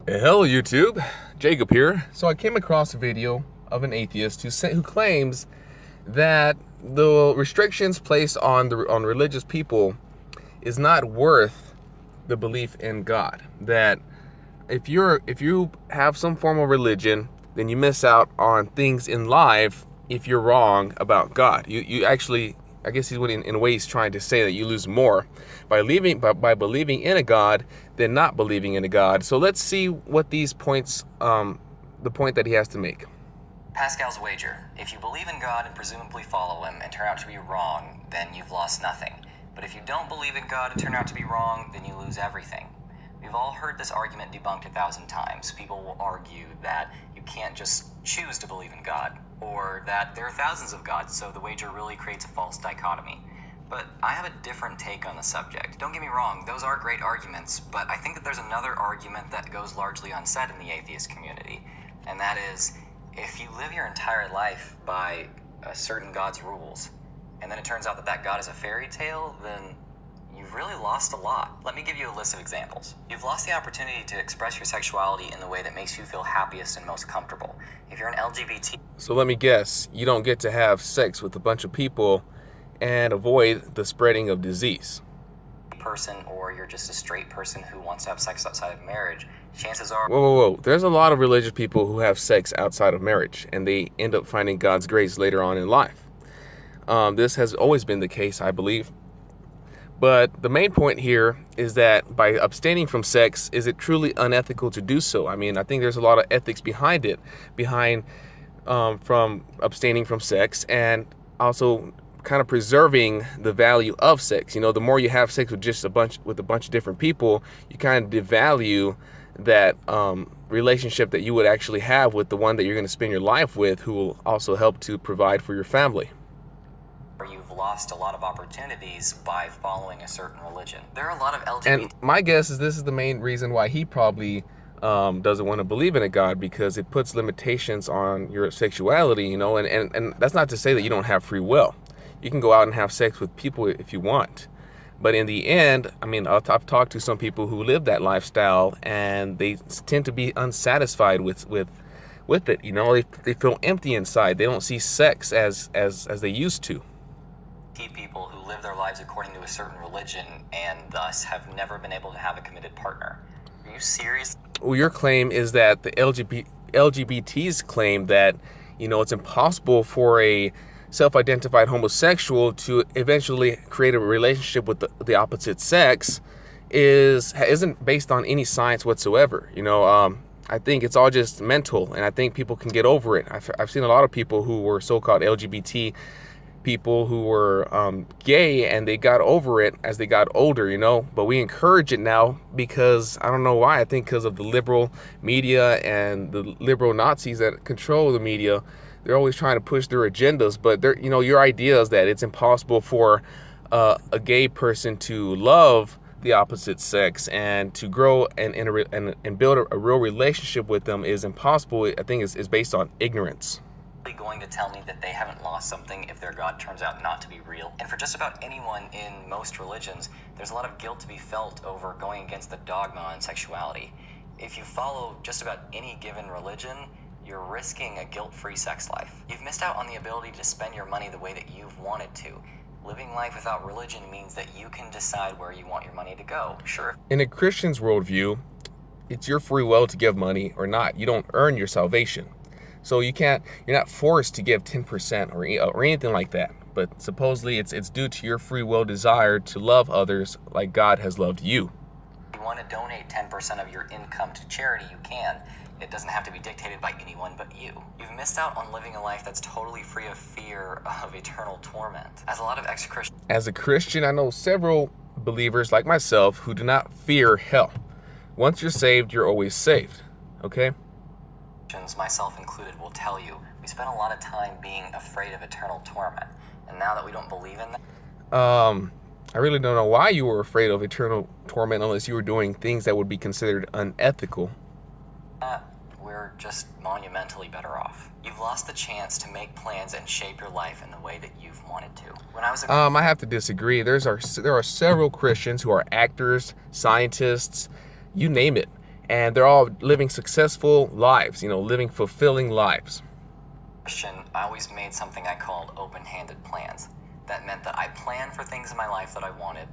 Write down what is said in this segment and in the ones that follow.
Hello YouTube, Jacob here. So I came across a video of an atheist who claims that the restrictions placed on religious people is not worth the belief in God. That if you have some form of religion, then you miss out on things in life if you're wrong about God. You actually, I guess in a way he's trying to say that you lose more by believing in a God than not believing in a God. So let's see what these points, the point that he has to make. Pascal's wager. If you believe in God and presumably follow him and turn out to be wrong, then you've lost nothing. But if you don't believe in God and turn out to be wrong, then you lose everything. We've all heard this argument debunked 1,000 times. People will argue that you can't just choose to believe in God, or that there are thousands of gods, so the wager really creates a false dichotomy. But I have a different take on the subject. Don't get me wrong, those are great arguments, but I think that there's another argument that goes largely unsaid in the atheist community, and that is, if you live your entire life by a certain god's rules, and then it turns out that that god is a fairy tale, then you've really lost a lot. Let me give you a list of examples. You've lost the opportunity to express your sexuality in the way that makes you feel happiest and most comfortable. If you're an LGBT... So let me guess, you don't get to have sex with a bunch of people and avoid the spreading of disease. person, or you're just a straight person who wants to have sex outside of marriage, chances are... Whoa. There's a lot of religious people who have sex outside of marriage, and they end up finding God's grace later on in life. This has always been the case, I believe. But the main point here is that by abstaining from sex, is it truly unethical to do so? I mean, I think there's a lot of ethics behind it, from abstaining from sex, and also kind of preserving the value of sex. You know, the more you have sex with just a bunch of different people, you kind of devalue that relationship that you would actually have with the one that you're going to spend your life with, who will also help to provide for your family. You've lost a lot of opportunities by following a certain religion. There are a lot of LGBT... And my guess is this is the main reason why he probably doesn't want to believe in a God, because it puts limitations on your sexuality, you know, and that's not to say that you don't have free will. You can go out and have sex with people if you want. But in the end, I mean, I've talked to some people who live that lifestyle, and they tend to be unsatisfied with it. You know, they feel empty inside. They don't see sex as they used to. People who live their lives according to a certain religion and thus have never been able to have a committed partner. Are you serious? Well, your claim is that the LGBTs claim that, you know, it's impossible for a self-identified homosexual to eventually create a relationship with the opposite sex isn't based on any science whatsoever. You know, I think it's all just mental, and I think people can get over it. I've seen a lot of people who were so-called LGBT people who were gay, and they got over it as they got older, you know, but we encourage it now because I don't know why. I think because of the liberal media and the liberal Nazis that control the media. They're always trying to push their agendas, but you know, your idea is that it's impossible for a gay person to love the opposite sex and to grow and build a real relationship with them is impossible. I think is based on ignorance. Going to tell me that they haven't lost something if their God turns out not to be real. And for just about anyone in most religions, there's a lot of guilt to be felt over going against the dogma on sexuality. If you follow just about any given religion, you're risking a guilt-free sex life. You've missed out on the ability to spend your money the way that you've wanted to. Living life without religion means that you can decide where you want your money to go. Sure. In a Christian's worldview, it's your free will to give money or not. You don't earn your salvation. So you're not forced to give 10% or anything like that. But supposedly it's due to your free will desire to love others like God has loved you. If you want to donate 10% of your income to charity, you can. It doesn't have to be dictated by anyone but you. You've missed out on living a life that's totally free of fear of eternal torment. As a Christian, I know several believers like myself who do not fear hell. Once you're saved, you're always saved. Okay? Myself included, will tell you we spent a lot of time being afraid of eternal torment, and now that we don't believe in that, I really don't know why you were afraid of eternal torment unless you were doing things that would be considered unethical. We're just monumentally better off. You've lost the chance to make plans and shape your life in the way that you've wanted to. When I was I have to disagree. There are several Christians who are actors, scientists, you name it. and they're all living successful lives, living fulfilling lives. Christian, I always made something I called open-handed plans. That meant that I planned for things in my life that I wanted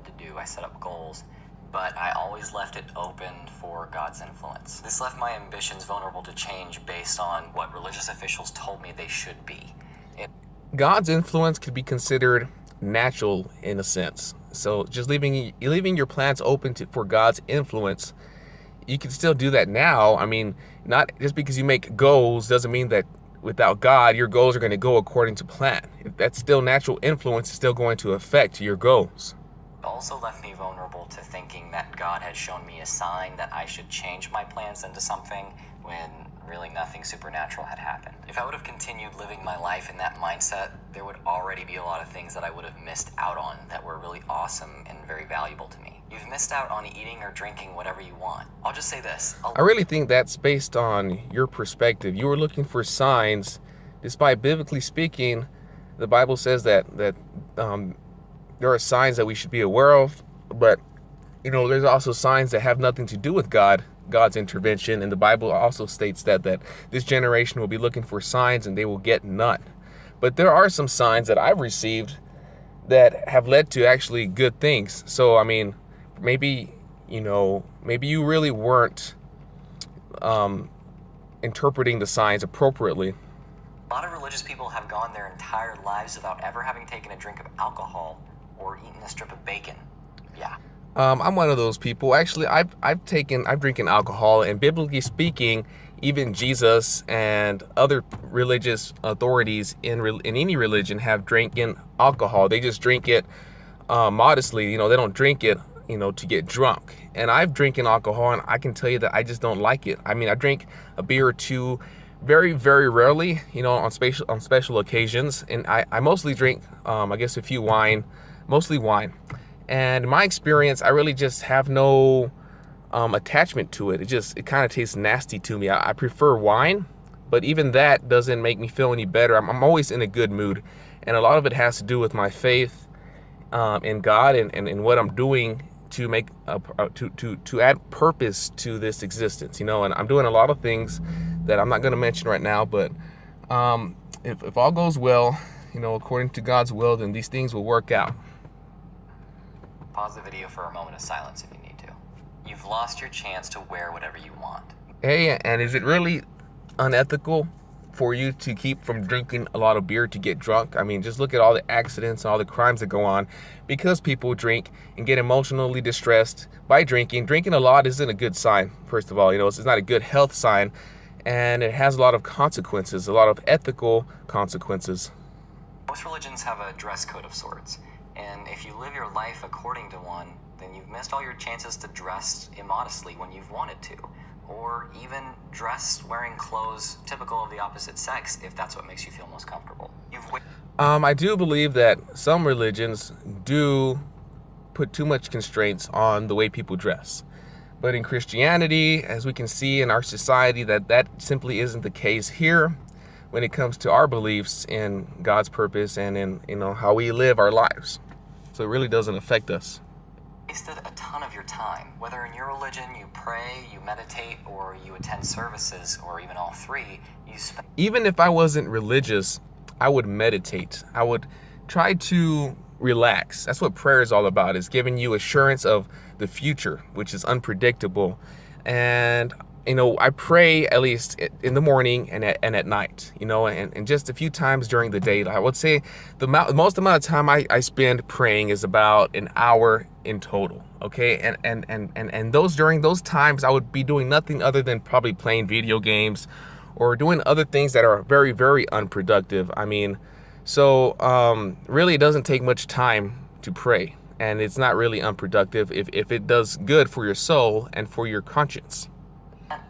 to do. I set up goals, but I always left it open for God's influence. This left my ambitions vulnerable to change based on what religious officials told me they should be. God's influence could be considered natural in a sense. So just leaving your plans open for God's influence, you can still do that now. I mean, not just because you make goals doesn't mean that without God, your goals are going to go according to plan. If that's still natural influence, it's still going to affect your goals. It also left me vulnerable to thinking that God had shown me a sign that I should change my plans into something when really nothing supernatural had happened. If I would have continued living my life in that mindset, there would already be a lot of things that I would have missed out on that were really awesome and very valuable to me. You've missed out on eating or drinking whatever you want. I'll just say this. I really think that's based on your perspective. You were looking for signs, despite biblically speaking, the Bible says that there are signs that we should be aware of, but there's also signs that have nothing to do with God's intervention, and the Bible also states that this generation will be looking for signs and they will get none. But there are some signs that I've received that have led to actually good things. So I mean, maybe you really weren't interpreting the signs appropriately. A lot of religious people have gone their entire lives without ever having taken a drink of alcohol or eaten a strip of bacon. Yeah. I'm one of those people. Actually, I've drinking alcohol, and biblically speaking, even Jesus and other religious authorities in any religion have drinking alcohol. They just drink it modestly. They don't drink it, to get drunk. And I've drinking alcohol, and I can tell you that I just don't like it. I mean, I drink a beer or two very, very rarely, on special occasions, and I mostly drink, I guess, a few wine, mostly wine. And in my experience, I really just have no attachment to it. It kind of tastes nasty to me. I prefer wine, but even that doesn't make me feel any better. I'm always in a good mood, and a lot of it has to do with my faith in God and what I'm doing to make to add purpose to this existence. And I'm doing a lot of things that I'm not going to mention right now, but if all goes well, according to God's will, then these things will work out. Pause the video for a moment of silence if you need to. You've lost your chance to wear whatever you want. Hey, and is it really unethical for you to keep from drinking a lot of beer to get drunk? I mean, just look at all the accidents and all the crimes that go on because people drink and get emotionally distressed by drinking. Drinking a lot isn't a good sign, first of all. It's not a good health sign, and it has a lot of consequences, a lot of ethical consequences. Most religions have a dress code of sorts. And if you live your life according to one, then you've missed all your chances to dress immodestly when you've wanted to, or even dress wearing clothes typical of the opposite sex if that's what makes you feel most comfortable. I do believe that some religions do put too much constraints on the way people dress. But in Christianity, as we can see in our society, that simply isn't the case here when it comes to our beliefs in God's purpose and in how we live our lives. So it really doesn't affect us. Wasted a ton of your time. Whether in your religion you pray, you meditate, or you attend services, or even all three, even if I wasn't religious, I would meditate. I would try to relax. That's what prayer is all about. It's giving you assurance of the future, which is unpredictable. And I pray at least in the morning and at night, and just a few times during the day. I would say the most amount of time I spend praying is about an hour in total. Okay. And during those times, I would be doing nothing other than probably playing video games or doing other things that are very, very unproductive. I mean, so really it doesn't take much time to pray, and it's not really unproductive if it does good for your soul and for your conscience.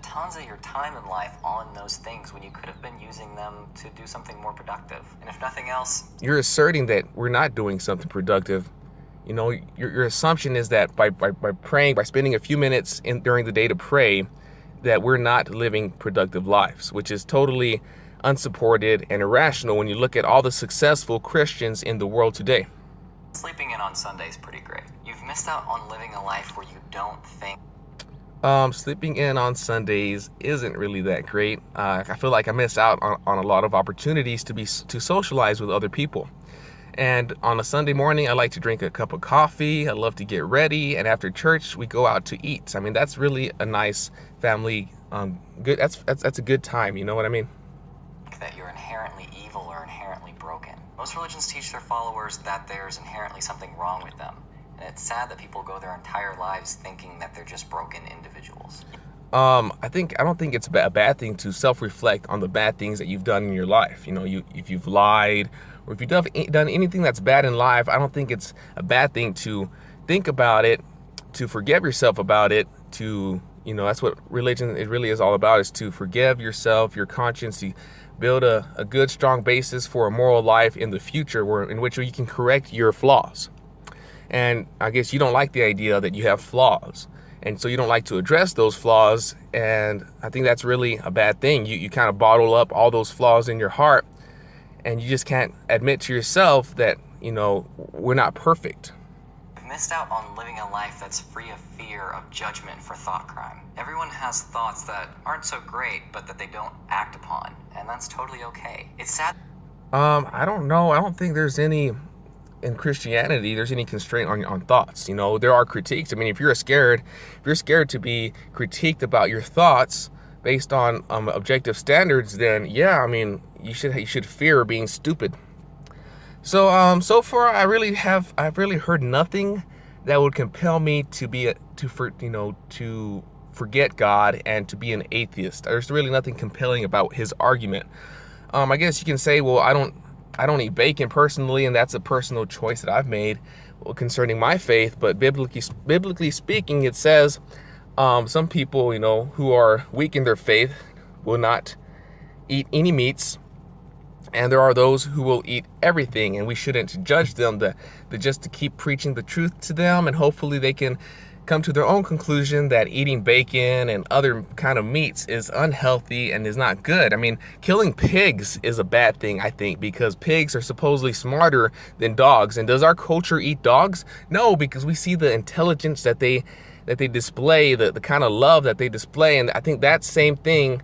Tons of your time in life on those things when you could have been using them to do something more productive. And if nothing else, you're asserting that we're not doing something productive. Your assumption is that by praying, by spending a few minutes during the day to pray, that we're not living productive lives, which is totally unsupported and irrational when you look at all the successful Christians in the world today. Sleeping in on Sunday is pretty great. You've missed out on living a life where you don't think. Sleeping in on Sundays isn't really that great. I feel like I miss out on a lot of opportunities to socialize with other people. And on a Sunday morning, I like to drink a cup of coffee. I love to get ready, and after church, we go out to eat. I mean, that's really a nice family. Good. That's a good time. You know what I mean? That you're inherently evil or inherently broken. Most religions teach their followers that there's inherently something wrong with them. And it's sad that people go their entire lives thinking that they're just broken individuals. I don't think it's a bad thing to self-reflect on the bad things that you've done in your life. You know, if you've lied or if you've done anything that's bad in life, I don't think it's a bad thing to think about it, to forgive yourself about it, that's what religion it really is all about, is to forgive yourself, your conscience, to build a good, strong basis for a moral life in the future in which you can correct your flaws. And I guess you don't like the idea that you have flaws, and so you don't like to address those flaws, and I think that's really a bad thing. You kind of bottle up all those flaws in your heart, and you just can't admit to yourself that, we're not perfect. You've missed out on living a life that's free of fear of judgment for thought crime. Everyone has thoughts that aren't so great, but that they don't act upon, and that's totally okay. It's sad. I don't know. I don't think there's any in Christianity, there's any constraint on thoughts. There are critiques. I mean, if you're scared to be critiqued about your thoughts based on objective standards, then yeah, I mean, you should fear being stupid. So far, I've really heard nothing that would compel me to forget God and to be an atheist. There's really nothing compelling about his argument. I guess you can say, well, I don't eat bacon personally, and that's a personal choice that I've made concerning my faith. But biblically speaking, it says some people, who are weak in their faith will not eat any meats, and there are those who will eat everything, and we shouldn't judge them. Just to keep preaching the truth to them, and hopefully they can come to their own conclusion that eating bacon and other kind of meats is unhealthy and is not good. I mean, killing pigs is a bad thing, I think, because pigs are supposedly smarter than dogs. And does our culture eat dogs? No, because we see the intelligence that they display, the kind of love that they display, and I think that same thing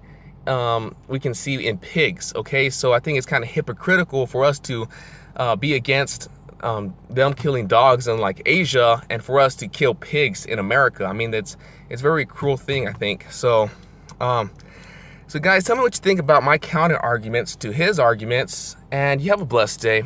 we can see in pigs. Okay, so I think it's kind of hypocritical for us to be against them killing dogs in like Asia, and for us to kill pigs in America. I mean, it's a very cruel thing, I think. So guys, tell me what you think about my counter arguments to his arguments, and you have a blessed day.